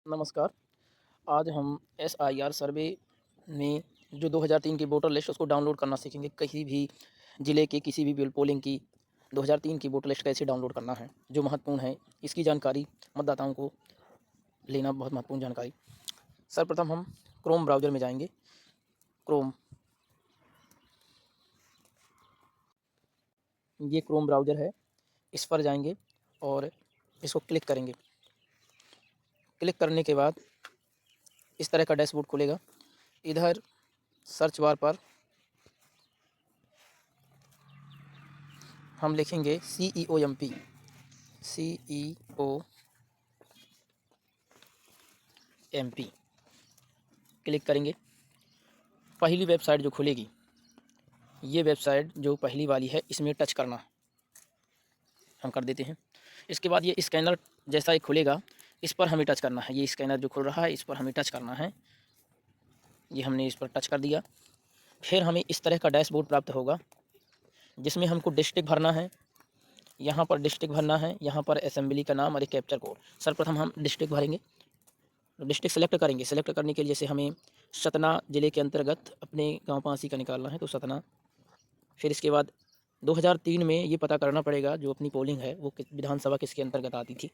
नमस्कार। आज हम एसआईआर सर्वे में जो 2003 की वोटर लिस्ट उसको डाउनलोड करना सीखेंगे। किसी भी ज़िले के किसी भी पोलिंग की 2003 की वोटर लिस्ट कैसे डाउनलोड करना है, जो महत्वपूर्ण है। इसकी जानकारी मतदाताओं को लेना बहुत महत्वपूर्ण जानकारी। सर्वप्रथम हम क्रोम ब्राउज़र में जाएंगे। क्रोम, ये क्रोम ब्राउज़र है, इस पर जाएंगे और इसको क्लिक करेंगे। क्लिक करने के बाद इस तरह का डैशबोर्ड खुलेगा। इधर सर्च बार पर हम लिखेंगे CEOMP, CEOMP क्लिक करेंगे। पहली वेबसाइट जो खुलेगी, ये वेबसाइट जो पहली वाली है, इसमें टच करना हम कर देते हैं। इसके बाद ये स्कैनर जैसा एक खुलेगा, इस पर हमें टच करना है। ये स्कैनर जो खुल रहा है, इस पर हमें टच करना है। ये हमने इस पर टच कर दिया। फिर हमें इस तरह का डैशबोर्ड प्राप्त होगा, जिसमें हमको डिस्ट्रिक्ट भरना है। यहाँ पर डिस्ट्रिक्ट भरना है, यहाँ पर असेंबली का नाम और एक कैप्चर कोड। सर्वप्रथम हम डिस्ट्रिक्ट भरेंगे। डिस्ट्रिक्ट सेलेक्ट करेंगे। सेलेक्ट करने के लिए जैसे हमें सतना ज़िले के अंतर्गत अपने गांव पांसी का निकालना है, तो सतना। फिर इसके बाद 2003 में ये पता करना पड़ेगा जो अपनी पोलिंग है वो विधानसभा किसके अंतर्गत आती थी।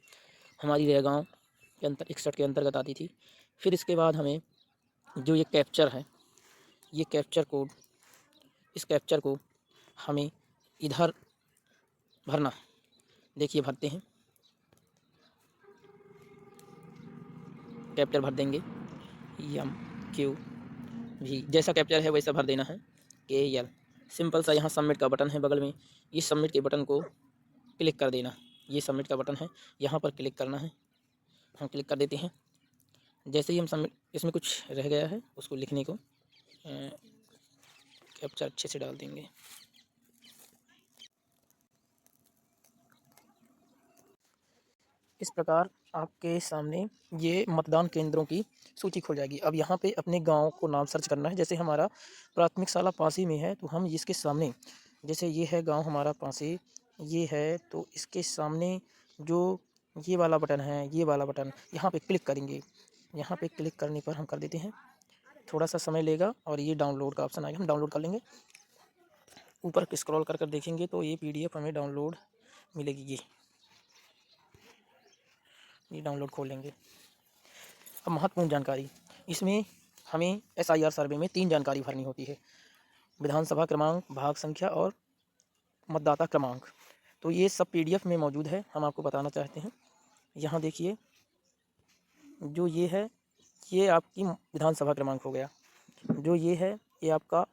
हमारी रेगांव के 61 के अंतर्गत आती थी। फिर इसके बाद हमें जो ये कैप्चर है, ये कैप्चर कोड, इस कैप्चर को हमें इधर भरना। देखिए भरते हैं, कैप्चर भर देंगे। MQV जैसा कैप्चर है वैसा भर देना है। KL सिंपल सा। यहाँ सबमिट का बटन है बगल में, इस सबमिट के बटन को क्लिक कर देना। ये सबमिट का बटन है, यहाँ पर क्लिक करना है। हम क्लिक कर देते हैं। जैसे ही हम सबमिट, इसमें कुछ रह गया है उसको लिखने को, कैप्चर अच्छे से डाल देंगे। इस प्रकार आपके सामने ये मतदान केंद्रों की सूची खुल जाएगी। अब यहाँ पे अपने गांव को नाम सर्च करना है। जैसे हमारा प्राथमिक शाला पांसी में है, तो हम इसके सामने, जैसे ये है गांव हमारा पांसी, ये है, तो इसके सामने जो ये वाला बटन है, ये वाला बटन, यहाँ पे क्लिक करेंगे। यहाँ पे क्लिक करने पर हम कर देते हैं। थोड़ा सा समय लेगा और ये डाउनलोड का ऑप्शन आएगा, हम डाउनलोड कर लेंगे। ऊपर स्क्रॉल कर कर देखेंगे तो ये PDF हमें डाउनलोड मिलेगी। ये डाउनलोड खोल लेंगे। अब महत्वपूर्ण जानकारी, इसमें हमें SIR सर्वे में 3 जानकारी भरनी होती है: विधानसभा क्रमांक, भाग संख्या और मतदाता क्रमांक। तो ये सब PDF में मौजूद है, हम आपको बताना चाहते हैं। यहाँ देखिए, जो ये है, ये आपकी विधानसभा क्रमांक हो गया। जो ये है, ये आपका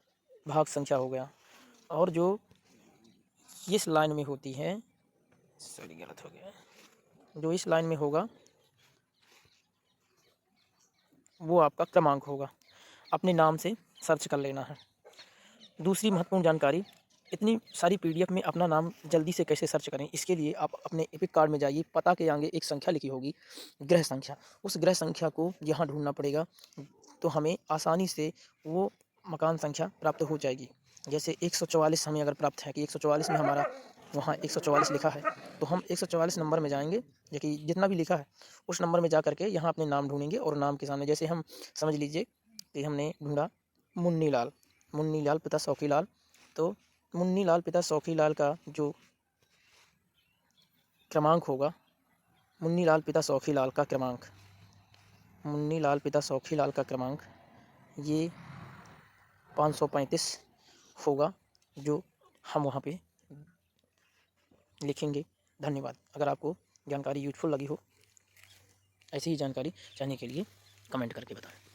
भाग संख्या हो गया। और जो इस लाइन में होती है, सॉरी गलत हो गया, जो इस लाइन में होगा वो आपका क्रमांक होगा। अपने नाम से सर्च कर लेना है। दूसरी महत्वपूर्ण जानकारी, इतनी सारी PDF में अपना नाम जल्दी से कैसे सर्च करें, इसके लिए आप अपने एपिक कार्ड में जाइए। पता के आगे एक संख्या लिखी होगी, गृह संख्या। उस गृह संख्या को यहाँ ढूंढना पड़ेगा, तो हमें आसानी से वो मकान संख्या प्राप्त हो जाएगी। जैसे 144 हमें अगर प्राप्त है कि 144 में हमारा वहाँ 144 लिखा है, तो हम 144 नंबर में जाएंगे, या कि जितना भी लिखा है उस नंबर में जा करके यहाँ अपने नाम ढूंढेंगे। और नाम के सामने जैसे हम समझ लीजिए कि हमने ढूंढा मुन्नी लाल पिता सौखी लाल, तो मुन्नी लाल पिता सौखी लाल का जो क्रमांक होगा, मुन्नी लाल पिता सौखी लाल का क्रमांक, मुन्नी लाल पिता सौखी लाल का क्रमांक ये 535 होगा, जो हम वहाँ पे लिखेंगे। धन्यवाद। अगर आपको जानकारी यूजफुल लगी हो, ऐसी ही जानकारी जानने के लिए कमेंट करके बताएं।